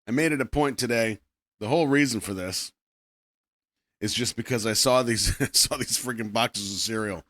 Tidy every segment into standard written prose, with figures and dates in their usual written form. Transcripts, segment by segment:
I made it a point today. The whole reason for this is just because I saw these saw these freaking boxes of cereal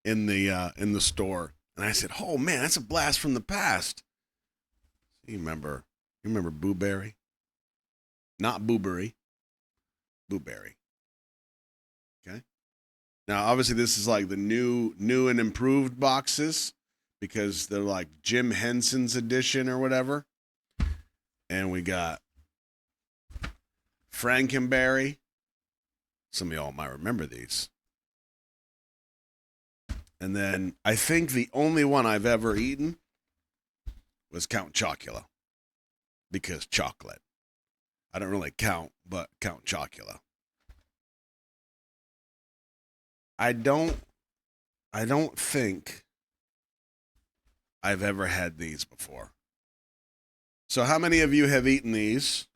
in the store, and I said, "Oh man, that's a blast from the past." You remember Boo Berry? Not Booberry, Boo Berry. Okay. Now, obviously, this is like the new and improved boxes because they're like Jim Henson's edition or whatever. And we got Frankenberry. Some of y'all might remember these. And then I think the only one I've ever eaten was Count Chocula because chocolate. I don't really count, but Count Chocula. I don't I don't think I've ever had these before. So how many of you have eaten these?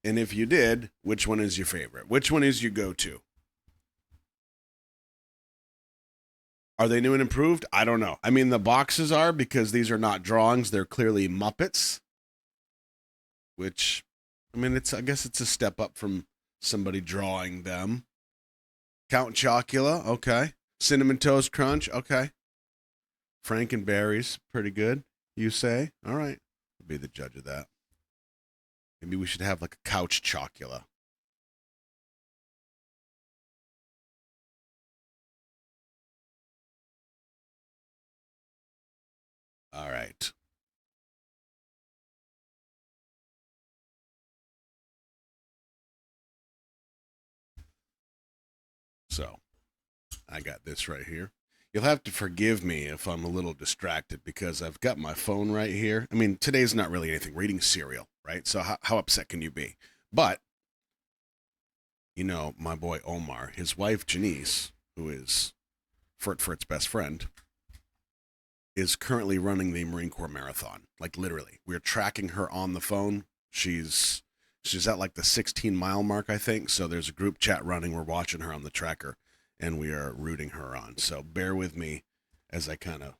And if you did, which one is your favorite? Which one is your go-to? Are they new and improved? I don't know. I mean, the boxes are because these are not drawings. They're clearly Muppets, which, I mean, I guess it's a step up from somebody drawing them. Count Chocula, okay. Cinnamon Toast Crunch, okay. Frankenberries, pretty good, you say? All right. I'll be the judge of that. Maybe we should have like a couch chocula. All right. So I got this right here. You'll have to forgive me if I'm a little distracted because I've got my phone right here. I mean, today's not really anything. We're eating cereal, right? So how upset can you be? But, my boy Omar, his wife Janice, who is Furt's best friend, is currently running the Marine Corps Marathon. Like literally. We're tracking her on the phone. She's at like the 16-mile mark, I think. So there's a group chat running. We're watching her on the tracker and we are rooting her on. So bear with me as I kind of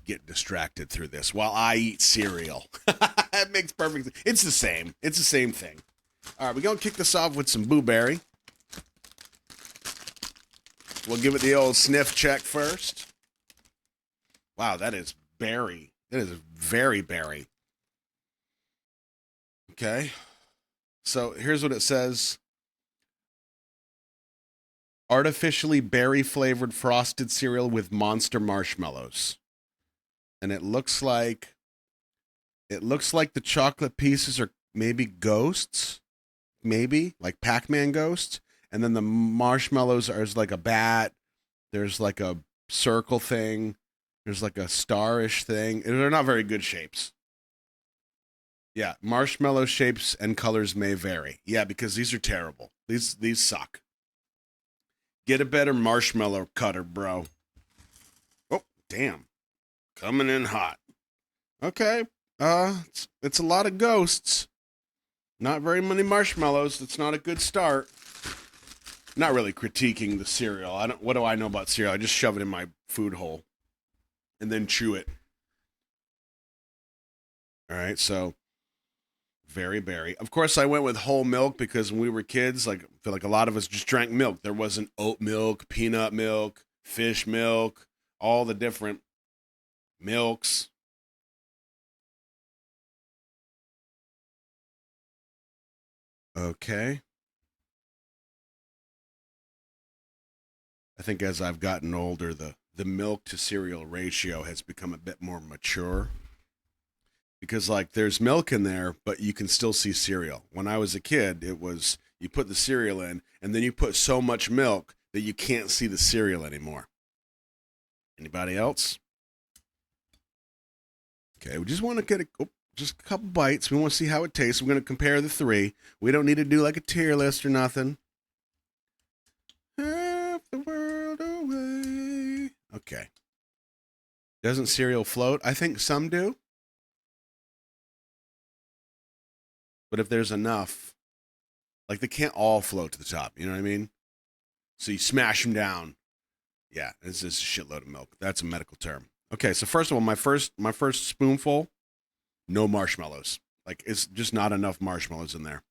get distracted through this while I eat cereal. That makes perfect sense. It's the same. It's the same thing. All right, we're going to kick this off with some Boo Berry. We'll give it the old sniff check first. Wow, that is berry. That is very berry. Okay. So here's what it says. Artificially berry flavored frosted cereal with monster marshmallows. And it looks like the chocolate pieces are maybe ghosts, maybe like Pac-Man ghosts, and then the marshmallows are like a bat. There's like a circle thing. There's like a starish thing. They're not very good shapes. Yeah, marshmallow shapes and colors may vary. Yeah, because these are terrible. These suck. Get a better marshmallow cutter, bro. Oh, damn. Coming in hot. Okay. It's a lot of ghosts. Not very many marshmallows. That's not a good start. Not really critiquing the cereal. What do I know about cereal? I just shove it in my food hole and then chew it. All right, so very berry. Of course, I went with whole milk because when we were kids, like I feel like a lot of us just drank milk. There wasn't oat milk, peanut milk, fish milk, all the different milks. Okay. I think as I've gotten older, the milk to cereal ratio has become a bit more mature because like there's milk in there, but you can still see cereal. When I was a kid, it was you put the cereal in and then you put so much milk that you can't see the cereal anymore. Anybody else? Okay, we just want to just a couple bites. We want to see how it tastes. We're going to compare the three. We don't need to do like a tier list or nothing. Half the world away. Okay. Doesn't cereal float? I think some do. But if there's enough, like they can't all float to the top. You know what I mean? So you smash them down. Yeah, it's just a shitload of milk. That's a medical term. Okay, so first of all, my first spoonful, no marshmallows. Like, it's just not enough marshmallows in there.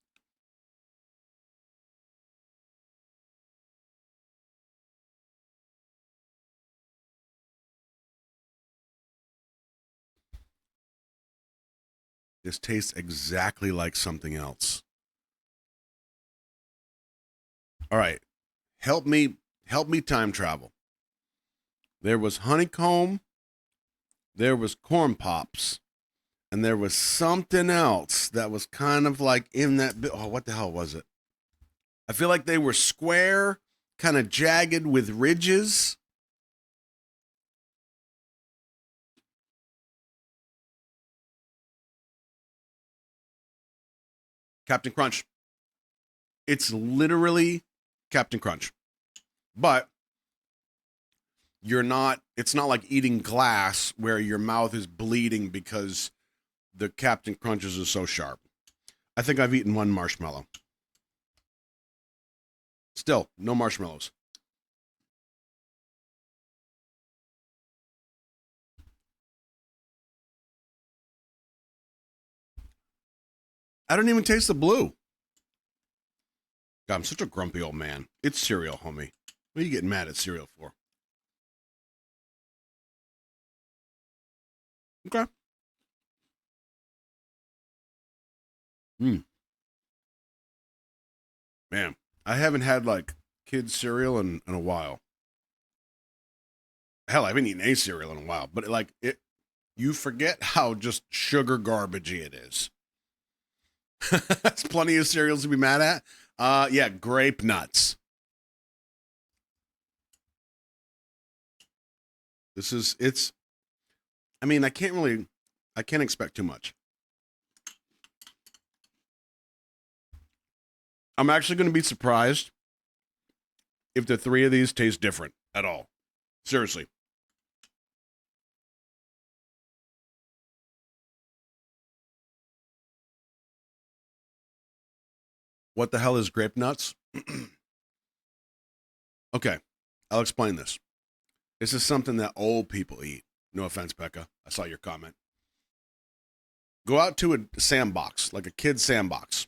This tastes exactly like something else. All right. Help me time travel. There was honeycomb, there was corn pops, and there was something else that was kind of like in that oh, what the hell was it? I feel like they were square, kind of jagged with ridges. Captain Crunch. It's literally Captain Crunch. But it's not like eating glass where your mouth is bleeding because the Captain Crunches are so sharp. I think I've eaten one marshmallow. Still, no marshmallows. I don't even taste the blue. God, I'm such a grumpy old man. It's cereal, homie. What are you getting mad at cereal for? Okay. Man, I haven't had like kids cereal in a while. Hell, I haven't eaten any cereal in a while. But like it, you forget how just sugar garbagey it is. That's plenty of cereals to be mad at. Yeah, grape nuts. It's. I mean, I can't expect too much. I'm actually going to be surprised if the three of these taste different at all. Seriously. What the hell is grape nuts? Okay, I'll explain this. This is something that old people eat. No offense, Becca. I saw your comment. Go out to a sandbox, like a kid's sandbox,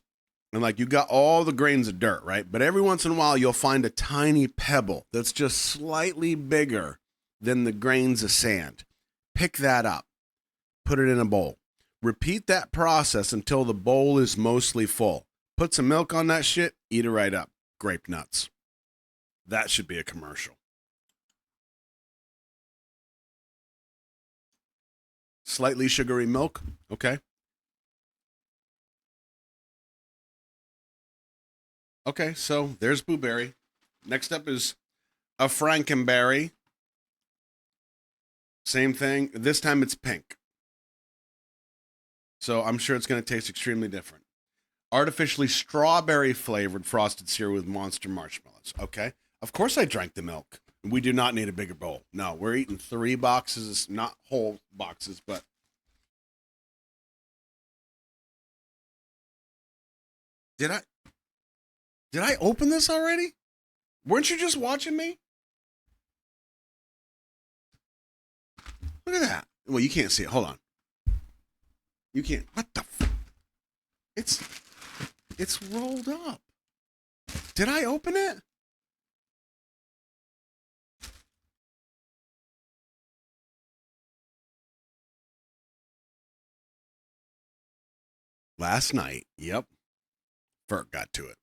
and like you got all the grains of dirt, right? But every once in a while, you'll find a tiny pebble that's just slightly bigger than the grains of sand. Pick that up, put it in a bowl. Repeat that process until the bowl is mostly full. Put some milk on that shit, eat it right up. Grape nuts. That should be a commercial. Slightly sugary milk. Okay. Okay, so there's Blueberry. Next up is a Frankenberry. Same thing. This time it's pink. So I'm sure it's going to taste extremely different. Artificially strawberry flavored frosted cereal with monster marshmallows. Okay. Of course I drank the milk. We do not need a bigger bowl. No, we're eating 3 boxes, not whole boxes, but did I did I open this already? Weren't you just watching me? Look at that. Well, you can't see it. Hold on. You can't. What the? It's it's rolled up. Did I open it? Last night. Yep. Ferg got to it.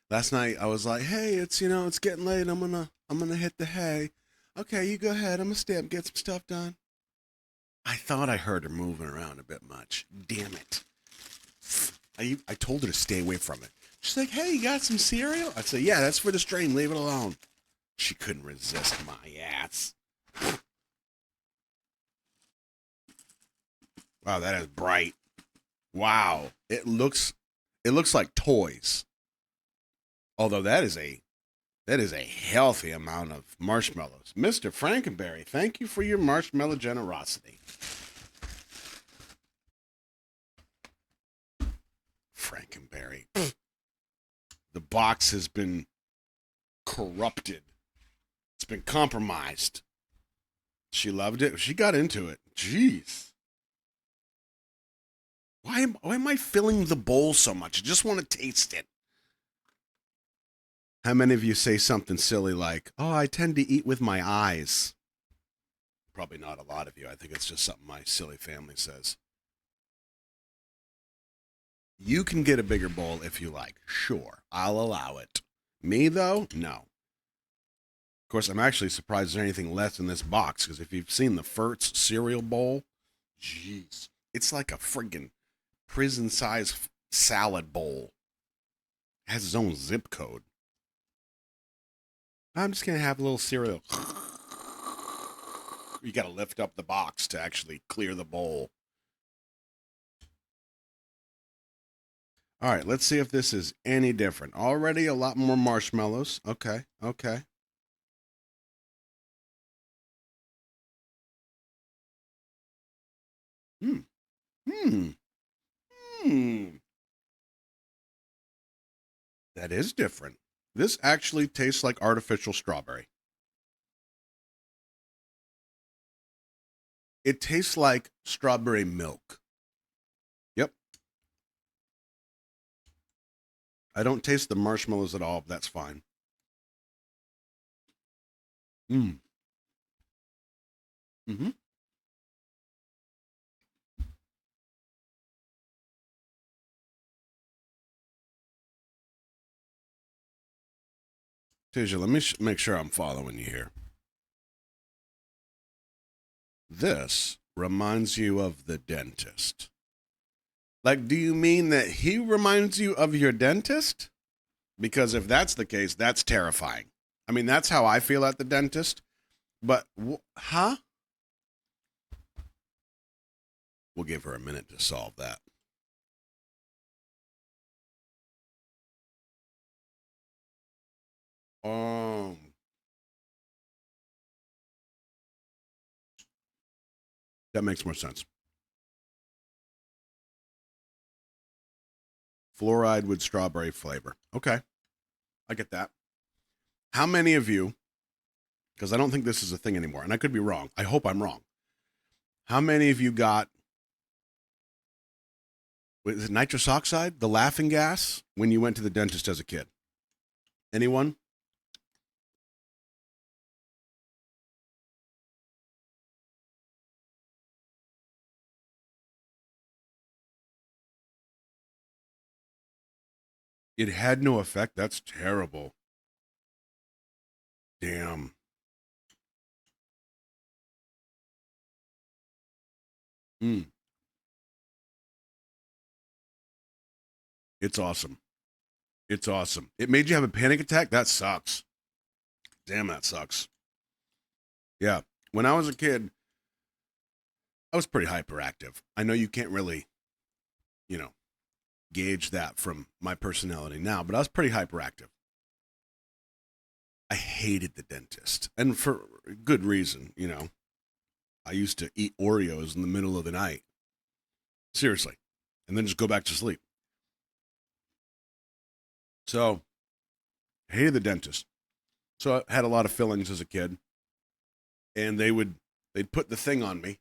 Last night I was like, "Hey, it's getting late. I'm gonna hit the hay. Okay, you go ahead. I'm gonna stay up, get some stuff done." I thought I heard her moving around a bit much. Damn it. I told her to stay away from it. She's like, "Hey, you got some cereal?" I said, "Yeah, that's for the strain. Leave it alone." She couldn't resist my ass. Wow, that is bright. Wow, it looks like toys. Although that is a healthy amount of marshmallows. Mr. Frankenberry, thank you for your marshmallow generosity. Frankenberry. The box has been corrupted. It's been compromised. She loved it. She got into it. Jeez. Why am I filling the bowl so much? I just want to taste it. How many of you say something silly like, "Oh, I tend to eat with my eyes"? Probably not a lot of you. I think it's just something my silly family says. You can get a bigger bowl if you like. Sure, I'll allow it. Me, though, no. Of course, I'm actually surprised there's anything left in this box, because if you've seen the Furt's cereal bowl, jeez, it's like a friggin' prison-sized salad bowl. It has its own zip code. I'm just going to have a little cereal. You got to lift up the box to actually clear the bowl. All right, let's see if this is any different. Already a lot more marshmallows. Okay, okay. Hmm. Hmm. Hmm. That is different. This actually tastes like artificial strawberry. It tastes like strawberry milk. Yep. I don't taste the marshmallows at all, but that's fine. Mm. Mm-hmm. Tasia, let me make sure I'm following you here. This reminds you of the dentist. Like, do you mean that he reminds you of your dentist? Because if that's the case, that's terrifying. I mean, that's how I feel at the dentist. But, huh? We'll give her a minute to solve that. Um, that makes more sense. Fluoride with strawberry flavor. Okay, I get that. How many of you, because I don't think this is a thing anymore, and I could be wrong. I hope I'm wrong. How many of you got, is it nitrous oxide, the laughing gas, when you went to the dentist as a kid? Anyone? It had no effect. That's terrible. Damn. Mm, it's awesome. It's awesome. It made you have a panic attack? That sucks. Damn, that sucks. Yeah. When I was a kid, I was pretty hyperactive. I know you can't really, you know, gauge that from my personality now, but I was pretty hyperactive. I hated the dentist, and for good reason, you know. I used to eat Oreos in the middle of the night. Seriously. And then just go back to sleep. So, I hated the dentist. So I had a lot of fillings as a kid, and they'd put the thing on me,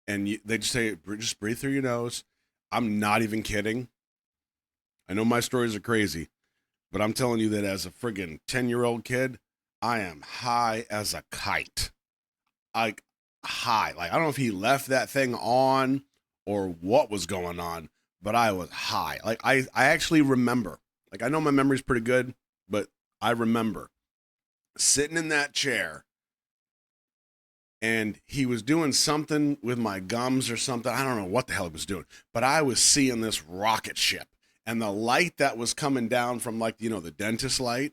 and they'd say, just breathe through your nose. I'm not even kidding. I know my stories are crazy, but I'm telling you that as a friggin' 10-year-old kid, I am high as a kite. Like, high. Like, I don't know if he left that thing on or what was going on, but I was high. Like, I actually remember. Like, I know my memory's pretty good, but I remember sitting in that chair, and he was doing something with my gums or something. I don't know what the hell he was doing, but I was seeing this rocket ship, and the light that was coming down from, like, you know, the dentist light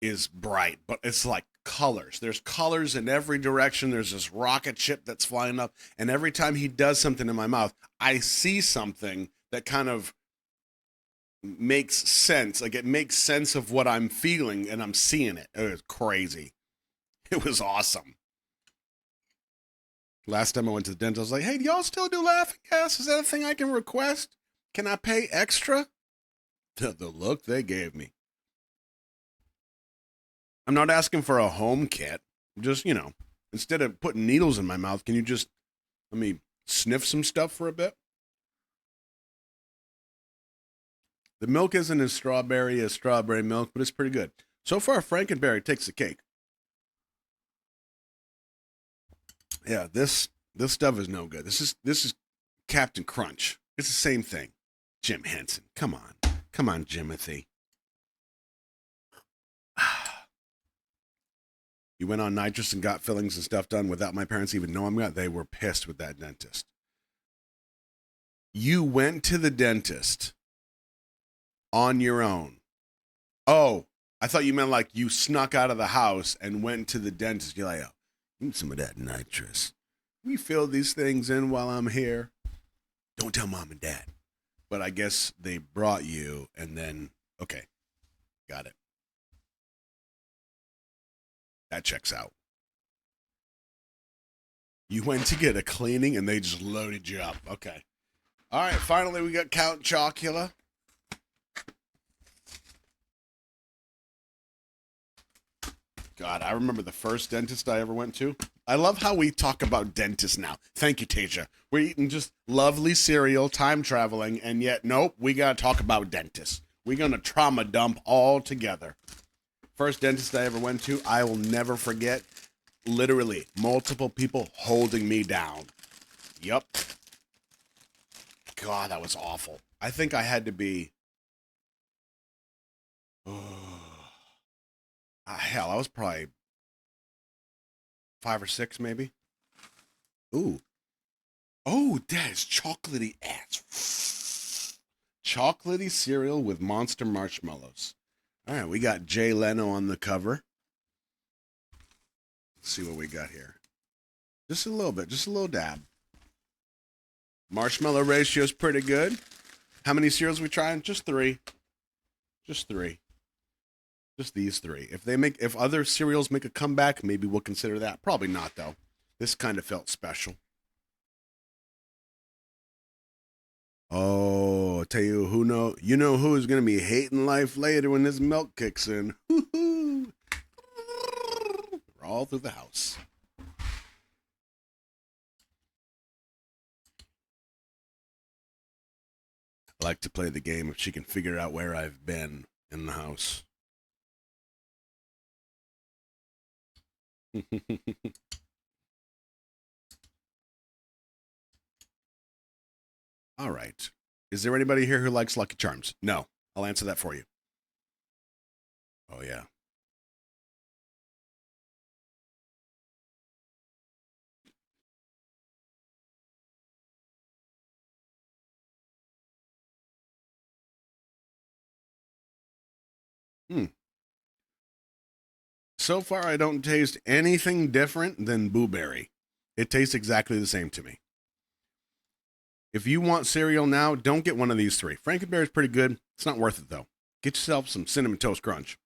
is bright, but it's like colors. There's colors in every direction. There's this rocket ship that's flying up, and every time he does something in my mouth, I see something that kind of makes sense. Like, it makes sense of what I'm feeling, and I'm seeing it. It was crazy. It was awesome. Last time I went to the dentist, I was like, hey, do y'all still do laughing gas? Is that a thing I can request? Can I pay extra? The look they gave me. I'm not asking for a home kit. Just, you know, instead of putting needles in my mouth, can you just let me sniff some stuff for a bit? The milk isn't as strawberry as strawberry milk, but it's pretty good. So far, Frankenberry takes the cake. Yeah, this stuff is no good. This is Captain Crunch. It's the same thing. Jim Henson. Come on, Jimothy. You went on nitrous and got fillings and stuff done without my parents even knowing that. They were pissed with that dentist. You went to the dentist on your own. Oh, I thought you meant like you snuck out of the house and went to the dentist. You're like, oh, need some of that nitrous. We fill these things in while I'm here. Don't tell mom and dad. But I guess they brought you and then, okay, got it. That checks out. You went to get a cleaning and they just loaded you up. Okay. All right, finally we got Count Chocula. God, I remember the first dentist I ever went to. I love how we talk about dentists now. Thank you, Tasia. We're eating just lovely cereal, time traveling, and yet, nope, we got to talk about dentists. We're going to trauma dump all together. First dentist I ever went to, I will never forget. Literally, multiple people holding me down. Yup. God, that was awful. I think I had to be... hell, I was probably 5 or 6, maybe. Ooh. Oh, that is chocolatey ass. Chocolatey cereal with monster marshmallows. All right, we got Jay Leno on the cover. Let's see what we got here. Just a little bit, just a little dab. Marshmallow ratio is pretty good. How many cereals we trying? Just 3. Just 3. Just these 3. If other cereals make a comeback, maybe we'll consider that. Probably not, though. This kind of felt special. Oh, I'll tell you you know who's gonna be hating life later when this milk kicks in. We're all through the house. I like to play the game if she can figure out where I've been in the house. All right. Is there anybody here who likes Lucky Charms? No. I'll answer that for you. Oh, yeah. So far, I don't taste anything different than Boo Berry. It tastes exactly the same to me. If you want cereal now, don't get one of these 3. Frankenberry is pretty good. It's not worth it, though. Get yourself some Cinnamon Toast Crunch.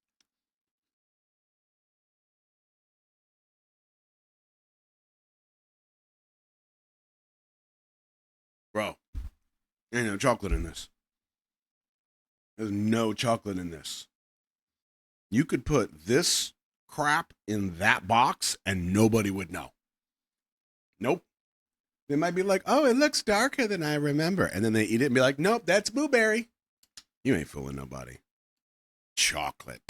Bro, ain't no chocolate in this. There's no chocolate in this. You could put this crap in that box and nobody would know. Nope. They might be like, oh, it looks darker than I remember. And then they eat it and be like, nope, that's Boo Berry. You ain't fooling nobody. Chocolate.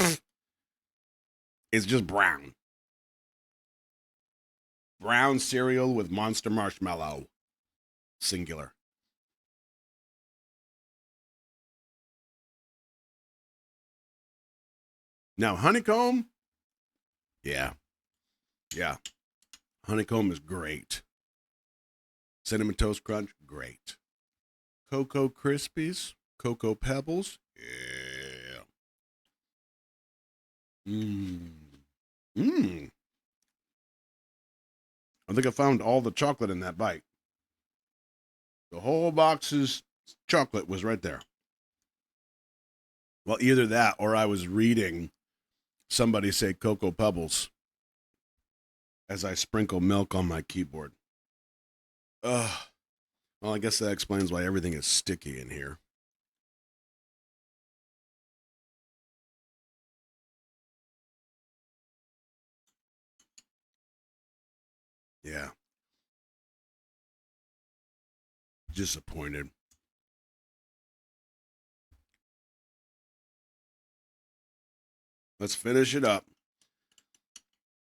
It's just brown. Brown cereal with monster marshmallow. Singular. Now, honeycomb. Yeah. Yeah. Honeycomb is great. Cinnamon Toast Crunch, great. Cocoa Krispies, Cocoa Pebbles, yeah. I think I found all the chocolate in that bite. The whole box's chocolate was right there. Well, either that or I was reading somebody say Cocoa Pebbles as I sprinkle milk on my keyboard. Ugh. Well, I guess that explains why everything is sticky in here. Yeah. Disappointed. Let's finish it up.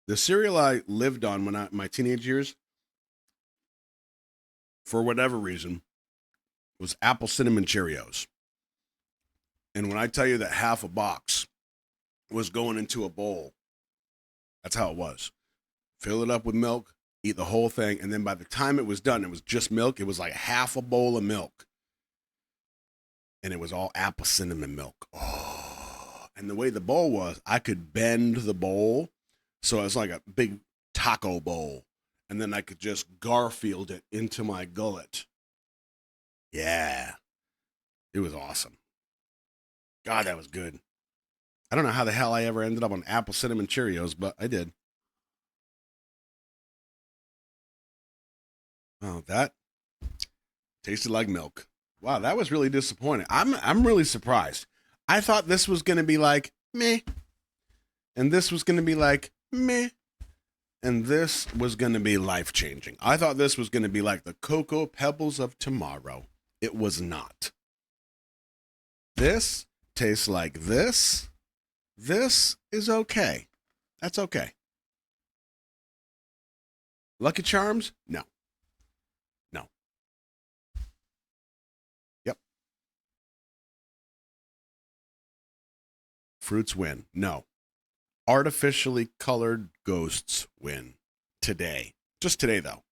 The cereal I lived on when my teenage years, for whatever reason, was apple cinnamon Cheerios. And when I tell you that half a box was going into a bowl, that's how it was. Fill it up with milk, eat the whole thing, and then by the time it was done, it was just milk. It was like half a bowl of milk. And it was all apple cinnamon milk. Oh. And the way the bowl was, I could bend the bowl. So it was like a big taco bowl. And then I could just Garfield it into my gullet. Yeah. It was awesome. God, that was good. I don't know how the hell I ever ended up on apple cinnamon Cheerios, but I did. Oh, that tasted like milk. Wow, that was really disappointing. I'm really surprised. I thought this was going to be like meh, and this was going to be like meh, and this was going to be life changing. I thought this was going to be like the Cocoa Pebbles of tomorrow. It was not. This tastes like this. This is okay. That's okay. Lucky Charms? No. No. Yep. Fruits win. No. Artificially colored ghosts win. Today. Just today, though.